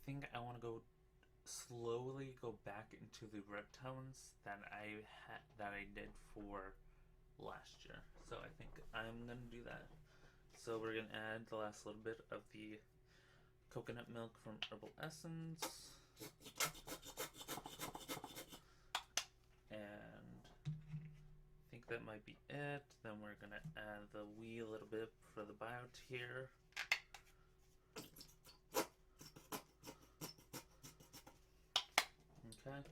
think I want to slowly go back into the red tones that I did for last year. So I think I'm gonna do that. So we're gonna add the last little bit of the coconut milk from Herbal Essence, and I think that might be it. Then we're gonna add the wee little bit for the BioTier. Okay.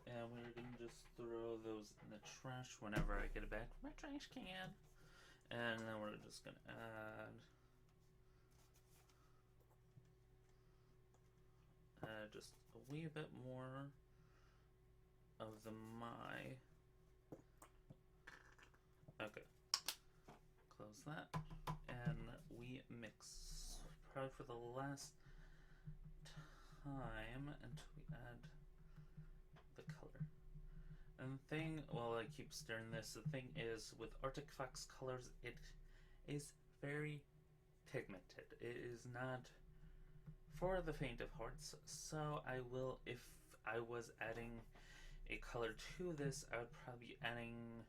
And we're gonna just throw those in the trash whenever I get it back from my trash can. And then we're just gonna add just a wee bit more of the my. Okay. Close that. And we mix probably for the last time until we add the color. And the thing, while I keep stirring this, the thing is with Arctic Fox colors, it is very pigmented. It is not for the faint of hearts. So I will, if I was adding a color to this, I would probably be adding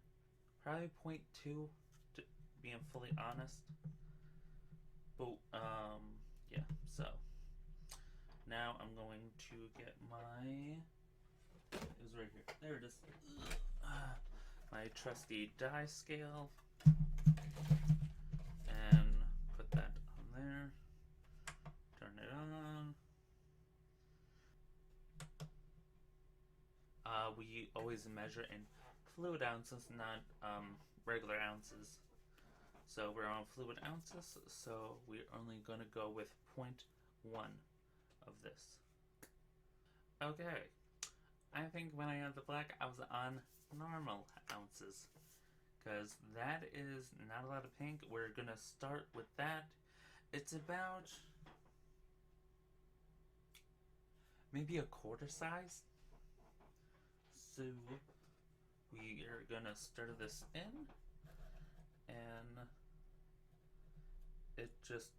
probably 0.2 to being fully honest. But yeah, so now I'm going to get my, it was right here, there it is, my trusty die scale, and put that on there, turn it on. We always measure in fluid ounces, not regular ounces. So we're on fluid ounces, so we're only going to go with 0.1 of this. Okay, I think when I had the black, I was on normal ounces, because that is not a lot of pink. We're going to start with that. It's about maybe a quarter size. So we are going to stir this in, and it just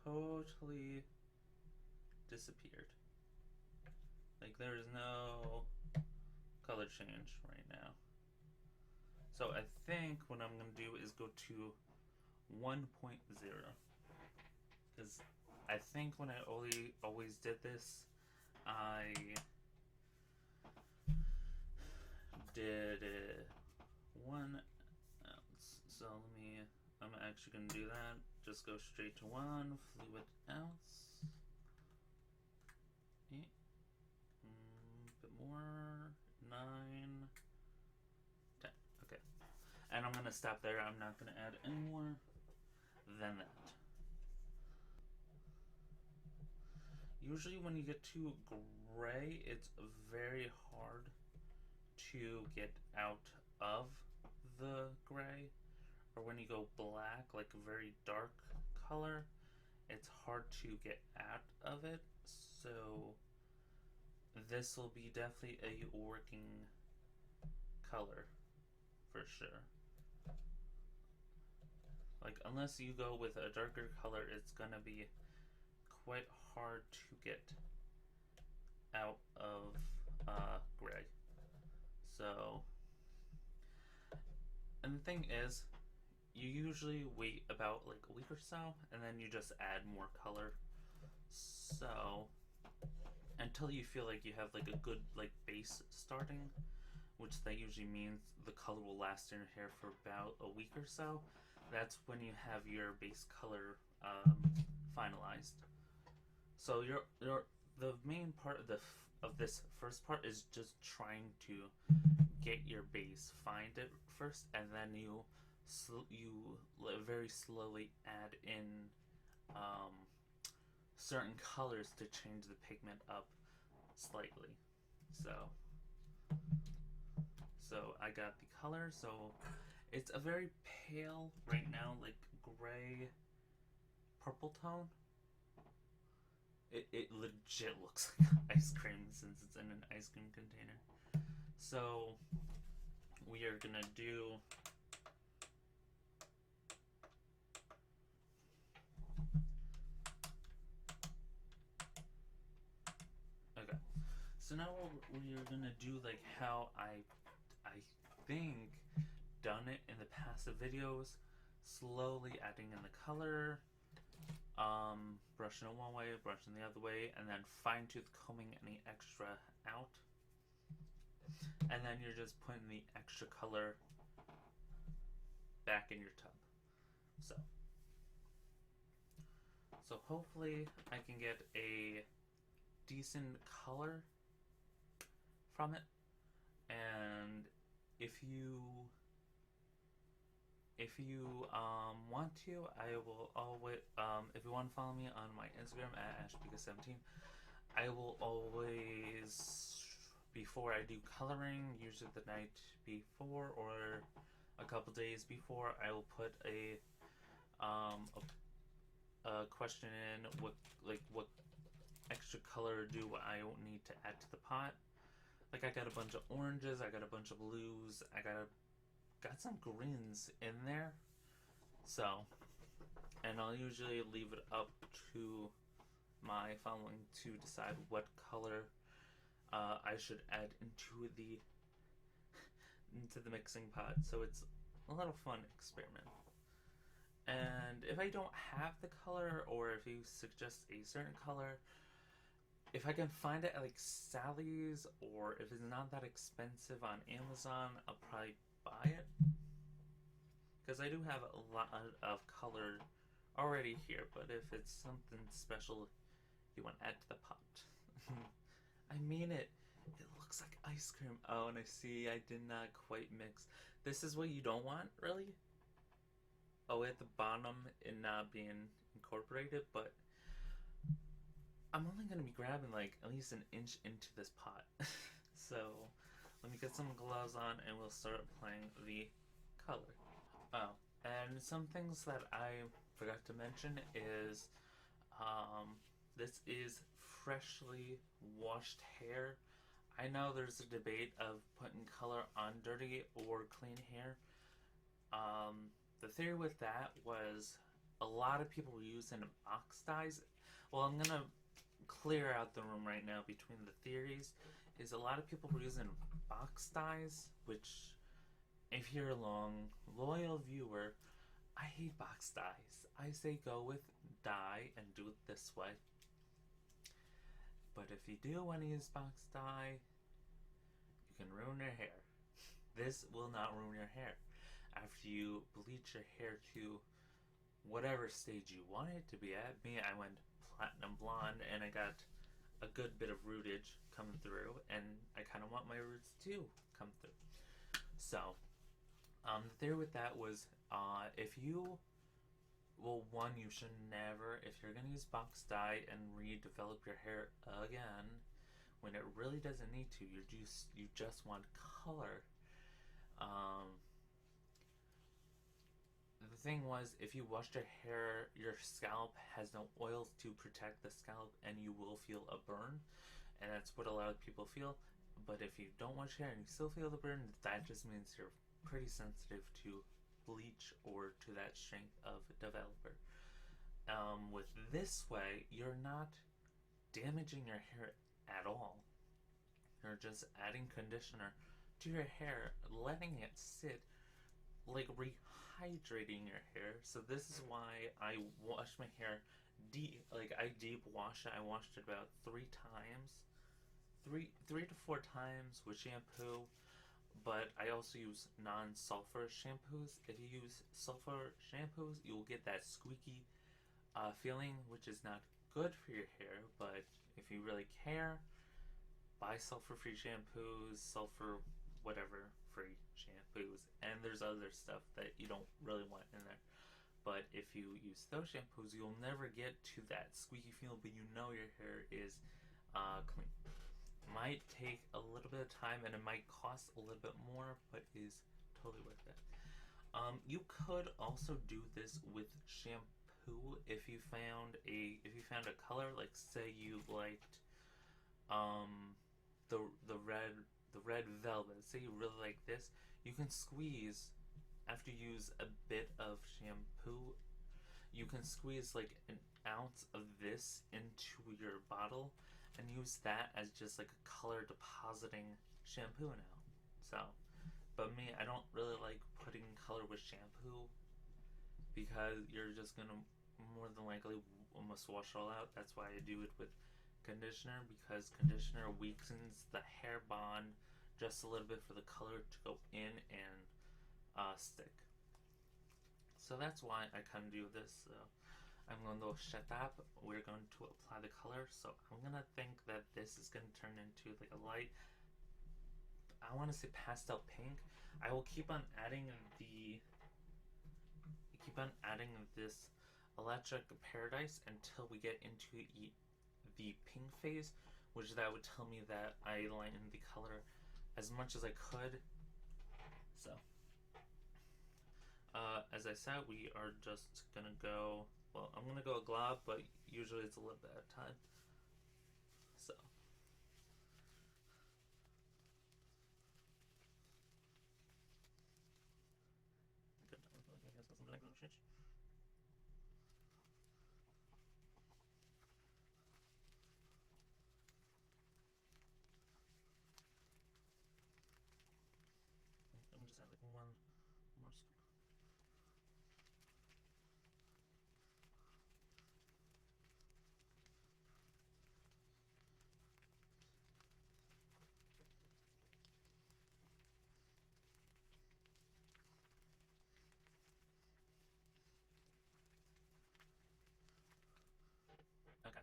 totally disappeared. Like, there is no color change right now. So I think what I'm going to do is go to 1.0, because I think when I always did this, I did 1 ounce. So I'm actually going to do that. Just go straight to 1 fluid ounce. A bit more. 9, 10. Okay. And I'm going to stop there. I'm not going to add any more than that. Usually when you get to gray, it's very hard to get out of the gray, or when you go black, like a very dark color, it's hard to get out of it. So this will be definitely a working color for sure. Like, unless you go with a darker color, it's gonna be quite hard to get out of gray. So, and the thing is, you usually wait about like a week or so, and then you just add more color. So, until you feel like you have like a good like base starting, which that usually means the color will last in your hair for about a week or so, that's when you have your base color finalized. So the main part of this first part is just trying to get your base, find it first, and then you very slowly add in certain colors to change the pigment up slightly. So I got the color. So it's a very pale right now, like gray purple tone. It legit looks like ice cream since it's in an ice cream container. So we are gonna do So now we're gonna do like how I think done it in the past videos, slowly adding in the color, brushing it one way, brushing the other way, and then fine tooth combing any extra out. And then you're just putting the extra color back in your tub. So hopefully I can get a decent color from it. And if you want to, I will always if you want to follow me on my Instagram at ashpika17, I will always, before I do coloring, usually the night before or a couple days before, I will put a question in what extra color do I need to add to the pot. Like I got a bunch of oranges, I got a bunch of blues, I got some greens in there. So, and I'll usually leave it up to my following to decide what color I should add into the mixing pot. So it's a little fun experiment. And if I don't have the color, or if you suggest a certain color, if I can find it at like Sally's, or if it's not that expensive on Amazon, I'll probably buy it. Because I do have a lot of color already here, but if it's something special you want to add to the pot. I mean it. It looks like ice cream. Oh, and I see I did not quite mix. This is what you don't want, really? Oh, at the bottom it not being incorporated, but I'm only going to be grabbing like at least an inch into this pot. So let me get some gloves on and we'll start applying the color. Oh, and some things that I forgot to mention is this is freshly washed hair. I know there's a debate of putting color on dirty or clean hair. The theory with that was a lot of people were using box dyes. Well, I'm gonna clear out the room right now between the theories. Is a lot of people were using box dyes, which, if you're a loyal viewer, I hate box dyes. I say go with dye and do it this way. But if you do want to use box dye, you can ruin your hair. This will not ruin your hair. After you bleach your hair to whatever stage you want it to be at. Me, I went platinum blonde and I got a good bit of rootage coming through, and I kind of want my roots to come through. So, the theory with that was, if you, well, one, you should never, if you're going to use box dye and redevelop your hair again, when it really doesn't need to, you just want color. The thing was, if you washed your hair, your scalp has no oils to protect the scalp, and you will feel a burn, and that's what a lot of people feel. But if you don't wash your hair and you still feel the burn, that just means you're pretty sensitive to bleach or to that strength of developer. With this way, you're not damaging your hair at all. You're just adding conditioner to your hair, letting it sit, like rehydrating your hair. So this is why I wash my hair I deep wash it. I washed it about 3 times. 3 to 4 times with shampoo, but I also use non-sulfur shampoos. If you use sulfur shampoos, you will get that squeaky feeling, which is not good for your hair. But if you really care, buy sulfur-free shampoos, sulfur whatever free shampoos, and there's other stuff that you don't really want in there. But if you use those shampoos, you'll never get to that squeaky feel, but you know your hair is clean. Might take a little bit of time and it might cost a little bit more, but is totally worth it. You could also do this with shampoo if you found a color, like say you liked the red velvet. Say you really like this, you can squeeze, after you use a bit of shampoo, you can squeeze like an ounce of this into your bottle, and use that as just like a color depositing shampoo now. So, but me, I don't really like putting color with shampoo because you're just gonna more than likely almost wash it all out. That's why I do it with conditioner, because conditioner weakens the hair bond just a little bit for the color to go in and stick. So that's why I kind of do this. So I'm going to shut up. We're going to apply the color. So I'm going to think that this is going to turn into like a light, I want to say pastel pink. I will keep on adding this electric paradise until we get into the pink phase, which that would tell me that I lightened the color as much as I could. So as I said, we are just gonna go, well, I'm gonna go a glob, but usually it's a little bit at a time. So I'm just add like one more. Okay.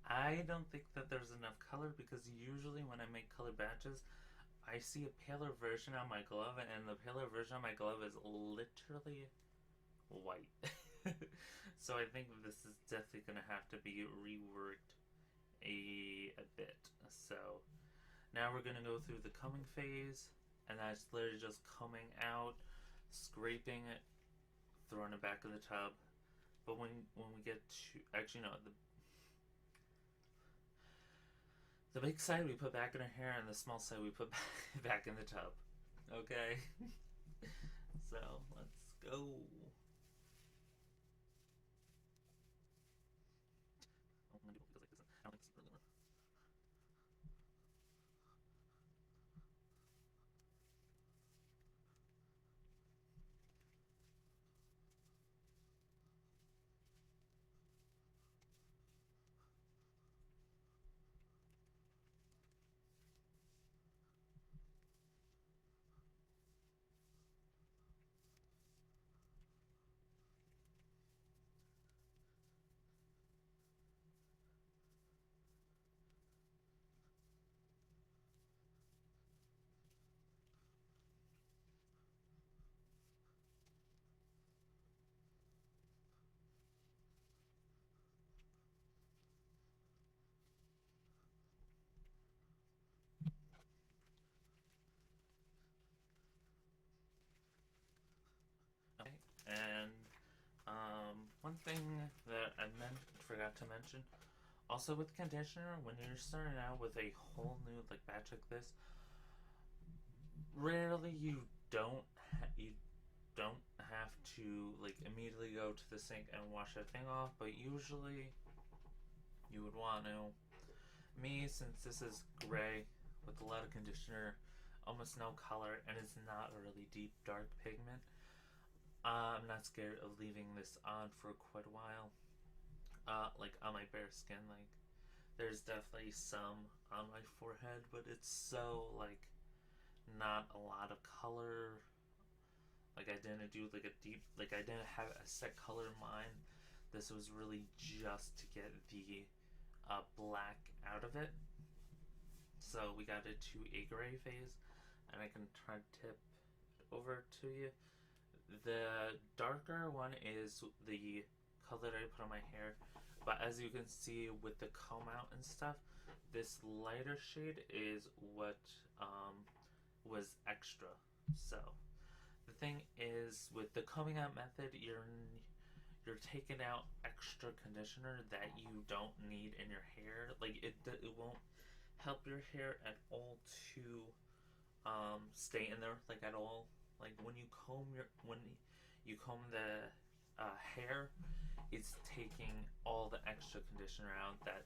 I don't think that there's enough color, because usually when I make color batches, I see a paler version on my glove, and the paler version on my glove is literally white. So I think this is definitely gonna have to be reworked a bit. So now we're gonna go through the combing phase, and that's literally just combing out, scraping it, throwing it back in the tub. But when we get to, actually no, the big side we put back in our hair, and the small side we put back in the tub. Okay. So let's go. I'm gonna do it because like this. I don't think this is really worth. Okay. And one thing that I forgot to mention, also with conditioner, when you're starting out with a whole new like batch like this, rarely you don't have to like immediately go to the sink and wash that thing off, but usually you would want to. Me, since this is gray with a lot of conditioner, almost no color, and it's not a really deep dark pigment, I'm not scared of leaving this on for quite a while. Like on my bare skin, like there's definitely some on my forehead, but it's so like not a lot of color. Like I didn't do like a deep, like I didn't have a set color in mind. This was really just to get the black out of it. So we got it to a gray phase, and I can try to tip over to you. The darker one is the color that I put on my hair, but as you can see with the comb out and stuff, this lighter shade is what was extra. So the thing is, with the combing out method, you're taking out extra conditioner that you don't need in your hair. Like it won't help your hair at all to stay in there like at all. Like when you comb the hair, it's taking all the extra conditioner out that